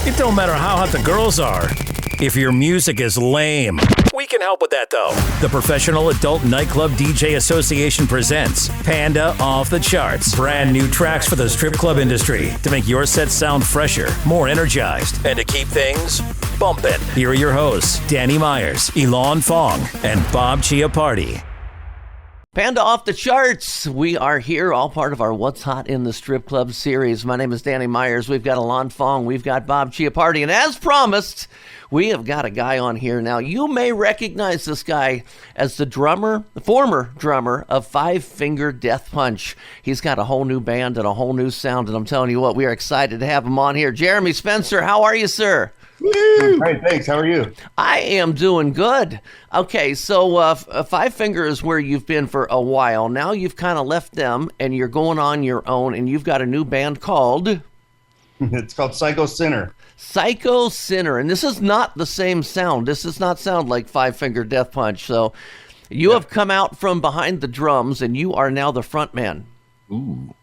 It don't matter how hot the girls are. If your music is lame, we can help with that, though. The Professional Adult Nightclub DJ Association presents Panda Off The Charts. Brand new tracks for the strip club industry to make your set sound fresher, more energized, and to keep things bumping. Here are your hosts, Danny Meyers, Elon Fong, and Bob Chiappardi. Panda Off The Charts. We are here, all part of our What's Hot in the Strip Club series. My name is Danny Meyers. We've got Elon Fong. We've got Bob Chiappardi. And as promised, we have got a guy on here now. You may recognize this guy as the former drummer of Five Finger Death Punch. He's got a whole new band and a whole new sound. And I'm telling you what, we are excited to have him on here. Jeremy Spencer, how are you, sir? Woo! Great, thanks. How are you? I am doing good. Okay, so Five Finger is where you've been for a while. Now you've kind of left them, and you're going on your own, and you've got a new band called... It's called Psycho Synner. Psycho Synner, and this is not the same sound. This does not sound like Five Finger Death Punch. So you have come out from behind the drums, and you are now the front man. Ooh.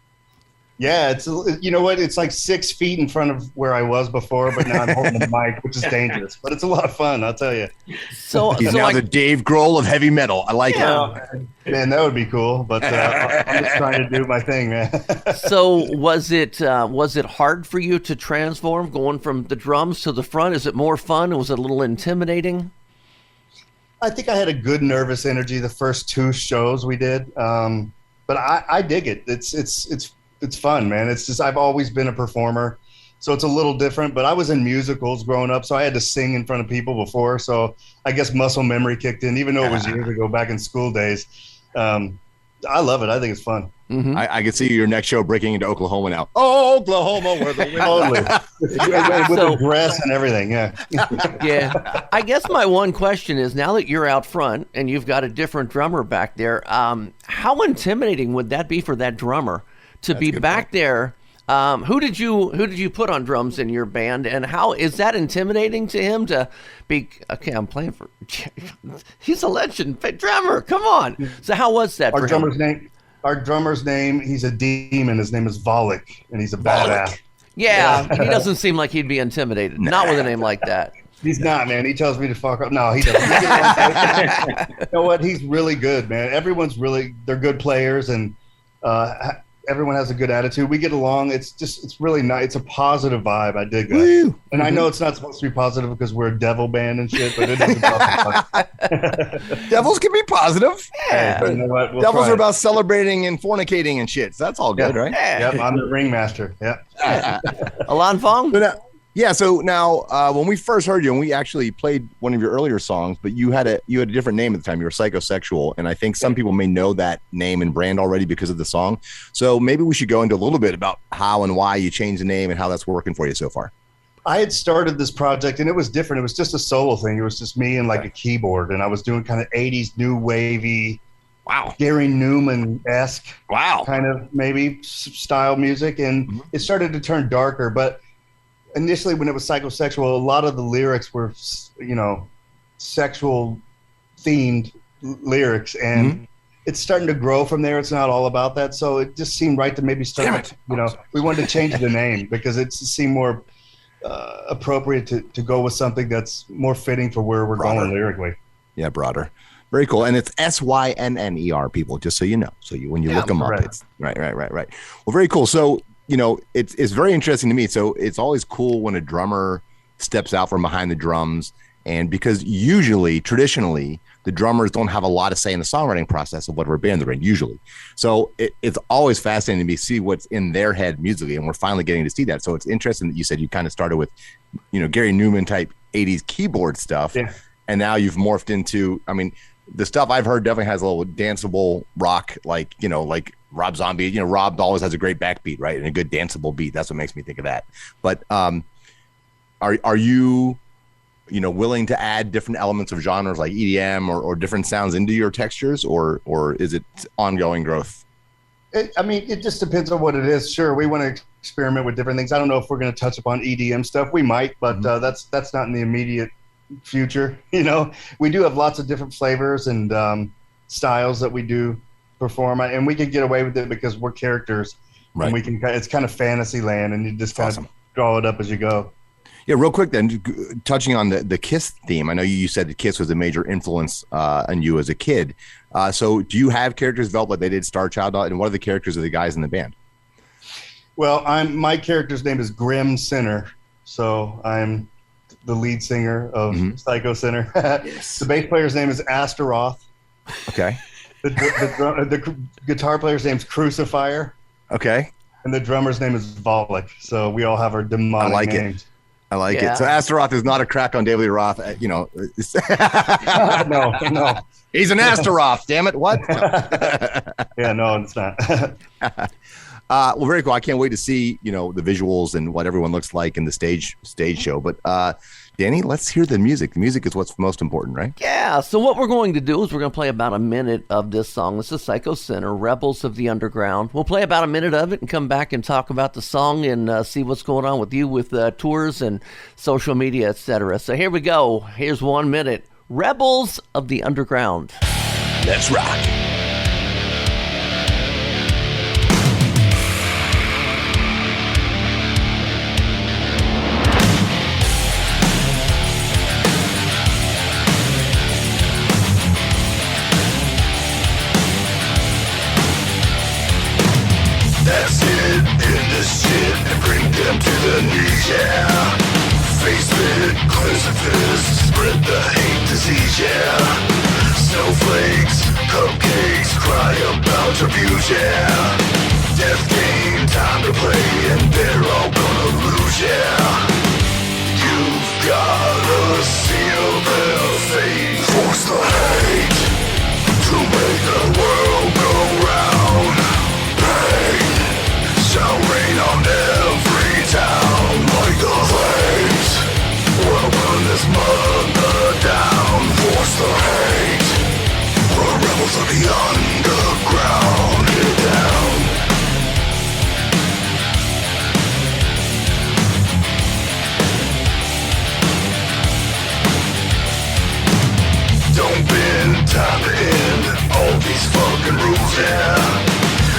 Yeah, you know what? It's like 6 feet in front of where I was before, but now I'm holding the mic, which is dangerous. But it's a lot of fun, I'll tell you. He's now the Dave Grohl of heavy metal. I like it. Man, that would be cool. But I'm just trying to do my thing, man. So was it hard for you to transform, going from the drums to the front? Is it more fun? Was it a little intimidating? I think I had a good nervous energy the first 2 shows we did, but I dig it. It's fun, man. It's just, I've always been a performer, so it's a little different, but I was in musicals growing up, so I had to sing in front of people before, so I guess muscle memory kicked in, even though it was years ago, back in school days. I love it. I think it's fun. Mm-hmm. I can see your next show breaking into Oklahoma now. Oh, Oklahoma, where the wind totally. With the dress and everything, yeah. Yeah. I guess my one question is, now that you're out front and you've got a different drummer back there, how intimidating would that be for that drummer? To be back there, who did you put on drums in your band, and how is that intimidating to him to be? Okay, I'm playing for. He's a legend, drummer. Come on. So how was that? Our drummer's name. He's a demon. His name is Volek, and he's a badass. Yeah, he doesn't seem like he'd be intimidated. Not with a name like that. He's not, man. He tells me to fuck up. No, he doesn't. You know what? He's really good, man. They're good players, and everyone has a good attitude. We get along. It's really nice. It's a positive vibe. I dig that. Woo! And I know it's not supposed to be positive because we're a devil band and shit, but it is positive. Devils can be positive. Yeah. Hey, you know what? Devils are about celebrating and fornicating and shit. So that's all good, right? Yep, I'm the ringmaster. Yeah. Alon Fong? So now when we first heard you, and we actually played one of your earlier songs, but you had a different name at the time. You were Psychosexual, and I think some people may know that name and brand already because of the song. So maybe we should go into a little bit about how and why you changed the name and how that's working for you so far. I had started this project, and it was different. It was just a solo thing. It was just me and like a keyboard, and I was doing kind of 80s new wavy, Gary Newman-esque, kind of maybe style music, and it started to turn darker, but initially, when it was Psychosexual, a lot of the lyrics were, sexual themed lyrics, and it's starting to grow from there. It's not all about that, so it just seemed right to maybe start. We wanted to change the name because it seemed more appropriate to go with something that's more fitting for where we're going lyrically. Yeah, broader. Very cool, and it's Synner, people. Just so you know, when you look them up, it's right. Well, very cool. So. It's very interesting to me. So it's always cool when a drummer steps out from behind the drums, and because traditionally, the drummers don't have a lot to say in the songwriting process of whatever band they're in, usually. So it's always fascinating to me to see what's in their head musically, and we're finally getting to see that. So it's interesting that you said you kind of started with, Gary Newman type 80s keyboard stuff, and now you've morphed into, the stuff I've heard definitely has a little danceable rock, like Rob Zombie. Rob always has a great backbeat, right? And a good danceable beat. That's what makes me think of that. But are you, willing to add different elements of genres like EDM or different sounds into your textures, or is it ongoing growth? It just depends on what it is. Sure, we want to experiment with different things. I don't know if we're going to touch upon EDM stuff. We might, but that's not in the immediate future. We do have lots of different flavors and styles that we do perform, and we can get away with it because we're characters, and we can. It's kind of fantasy land, and you just kind of draw it up as you go. Yeah, real quick then, touching on the Kiss theme. I know you said that Kiss was a major influence on you as a kid. So do you have characters developed like they did Star Child? And what are the characters of the guys in the band? Well, my character's name is Grim Sinner. So I'm the lead singer of Psycho Synner. Yes. The bass player's name is Astaroth. Okay. The guitar player's name's Crucifier. Okay. And the drummer's name is Volek. So we all have our demonic names. I like it. So Astaroth is not a crack on David Lee Roth. No. He's an Astaroth. Damn it! What? Yeah, no, it's not. Well, very cool. I can't wait to see the visuals and what everyone looks like in the stage show. But Danny, let's hear the music. The music is what's most important, right? Yeah. So what we're going to do is we're going to play about a minute of this song. This is Psycho Synner, Rebels of the Underground. We'll play about a minute of it and come back and talk about the song and see what's going on with you with tours and social media, etc. So here we go. Here's 1 minute. Rebels of the Underground. Let's rock. That's it, in this shit, and bring them to the knees, yeah. Face it, cleanse the fist, spread the hate disease, yeah. Snowflakes, cupcakes, cry about abuse, yeah. Death game, time to play, and they're all gonna lose, yeah. You've gotta seal their fate, force the hate, to make the world go round. Pain shall rain on every town like the flames. We'll burn this mother down. Force the hate. We're rebels of the underground. Get down. Don't bend, time to end all these fucking rules, yeah.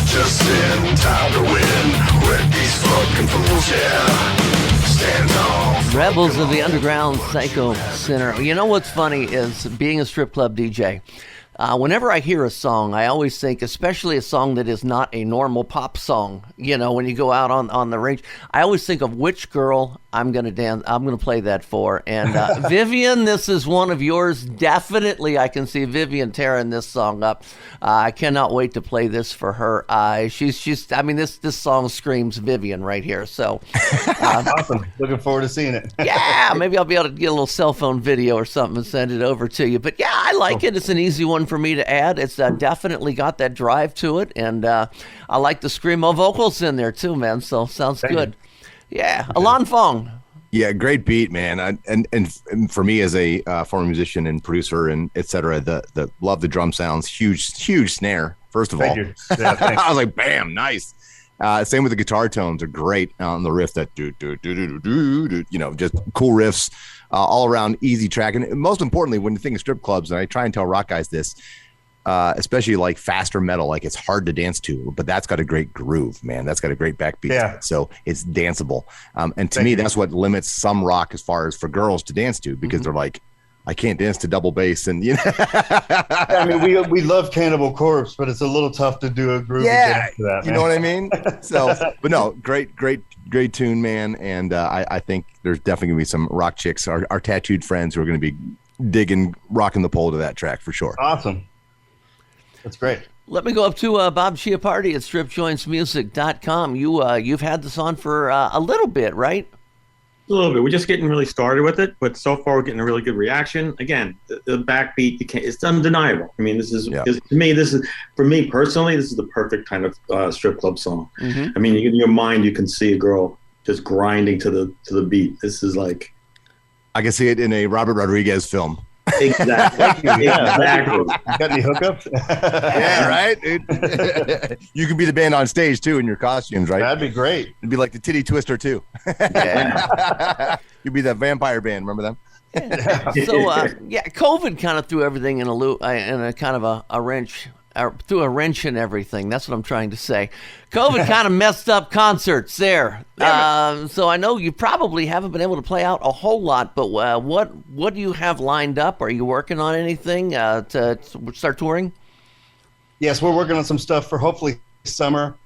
Just in time to win. Wreck these fucking fools, yeah. Stand off. Rebels of the Underground, Psycho Synner. You know what's funny is being a strip club DJ. Whenever I hear a song, I always think, especially a song that is not a normal pop song, when you go out on the range, I always think of which girl I'm going to play that for. And Vivian, this is one of yours. Definitely, I can see Vivian tearing this song up. I cannot wait to play this for her. This song screams Vivian right here. So Awesome. Looking forward to seeing it. yeah, maybe I'll be able to get a little cell phone video or something and send it over to you. But yeah, I like it. It's an easy one for me to add. It's definitely got that drive to it, and I like the screamo vocals in there too, man. So sounds good. Yeah, Alon Fong. Yeah, great beat, man. And for me as a former musician and producer and etc., the love the drum sounds. Huge snare. First of all, Thank you. Yeah, thanks. I was like, bam, nice. Same with the guitar tones are great on the riff. That do, just cool riffs, all around easy track. And most importantly, when you think of strip clubs, and I try and tell rock guys this, especially like faster metal, like it's hard to dance to, but that's got a great groove, man. That's got a great backbeat. Yeah. So it's danceable. And to me, that's what limits some rock as far as for girls to dance to, because they're like, I can't dance to double bass, and I mean, we love Cannibal Corpse, but it's a little tough to do a groovy dance to that. You know what I mean? So, but no, great tune, man. And I think there's definitely gonna be some rock chicks, our tattooed friends, who are gonna be digging, rocking the pole to that track for sure. Awesome. That's great. Let me go up to Bob Chiappardi at stripjointsmusic.com. You've had this on for a little bit, right? A little bit. We're just getting really started with it, but so far we're getting a really good reaction. Again, the backbeat, it's undeniable. I mean, for me personally, this is the perfect kind of strip club song. Mm-hmm. I mean, in your mind, you can see a girl just grinding to the beat. This is like, I can see it in a Robert Rodriguez film. Exactly. Exactly. You got any hookups? Yeah, right. You could be the band on stage too in your costumes, right? That'd be great. It'd be like the Titty Twister too. You'd be that vampire band. Remember them? Yeah. So COVID kind of threw everything in a loop, in a kind of a wrench. threw a wrench in everything. That's what I'm trying to say. COVID kind of messed up concerts there. So I know you probably haven't been able to play out a whole lot, but what do you have lined up? Are you working on anything to start touring? Yes, we're working on some stuff for hopefully summer.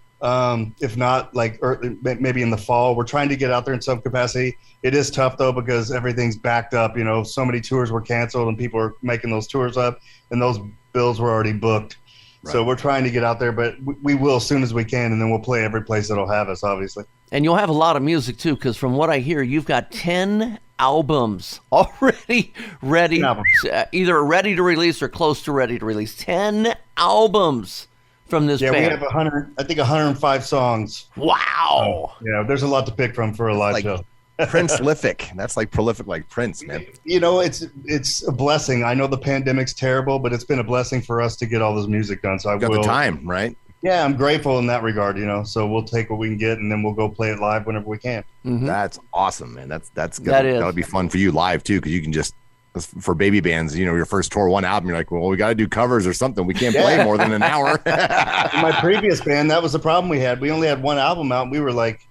If not, like maybe in the fall. We're trying to get out there in some capacity. It is tough though because everything's backed up. You know, so many tours were canceled and people are making those tours up, and those bills were already booked. Right. So we're trying to get out there, but we will as soon as we can, and then we'll play every place that'll have us, obviously. And you'll have a lot of music too, because from what I hear, you've got 10 albums already ready, either ready to release or close to ready to release. 10 albums. From this band. We have 105 songs. Wow. There's a lot to pick from for a live show. Prince-lific. That's like prolific like Prince, man. You know, it's a blessing. I know the pandemic's terrible, but it's been a blessing for us to get all this music done. So I got the time, right? Yeah, I'm grateful in that regard, So we'll take what we can get, and then we'll go play it live whenever we can. Mm-hmm. That's awesome, man. That's good. That'll be fun for you live, too, because you can just... For baby bands, your first tour, one album, you're like, well, we got to do covers or something. We can't play more than an hour. In my previous band, that was the problem we had. We only had one album out, and we were like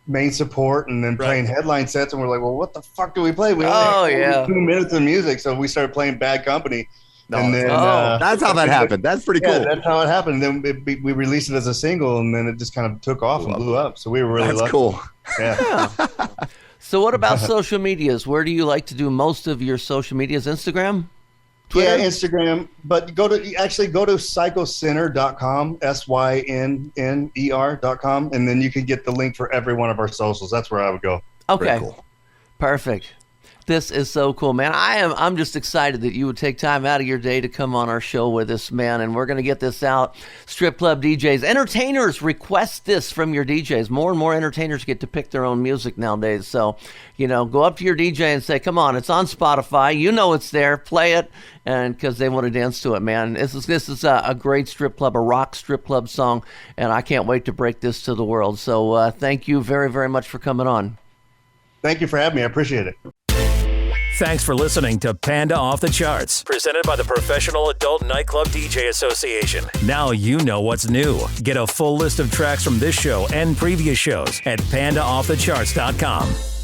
main support and then playing headline sets, and we're like, well, what the fuck do we play? We only have 2 minutes of music, so we started playing Bad Company. And then, that's how that happened. That's pretty cool. That's how it happened. And then we released it as a single, and then it just kind of took off and blew up. So we were really lucky. Cool. Yeah. So what about social medias? Where do you like to do most of your social medias? Instagram? Twitter? Yeah, Instagram. But go to psychosynner.com, SYNNER.com, and then you can get the link for every one of our socials. That's where I would go. Okay. Cool. Perfect. This is so cool, man. I'm just excited that you would take time out of your day to come on our show with us, man. And we're going to get this out. Strip club DJs, entertainers request this from your DJs. More and more entertainers get to pick their own music nowadays. So, go up to your DJ and say, come on, it's on Spotify. It's there. Play it. And because they want to dance to it, man. This is a great strip club, a rock strip club song. And I can't wait to break this to the world. So thank you very, very much for coming on. Thank you for having me. I appreciate it. Thanks for listening to Panda Off The Charts, presented by the Professional Adult Nightclub DJ Association. Now you know what's new. Get a full list of tracks from this show and previous shows at pandaoffthecharts.com.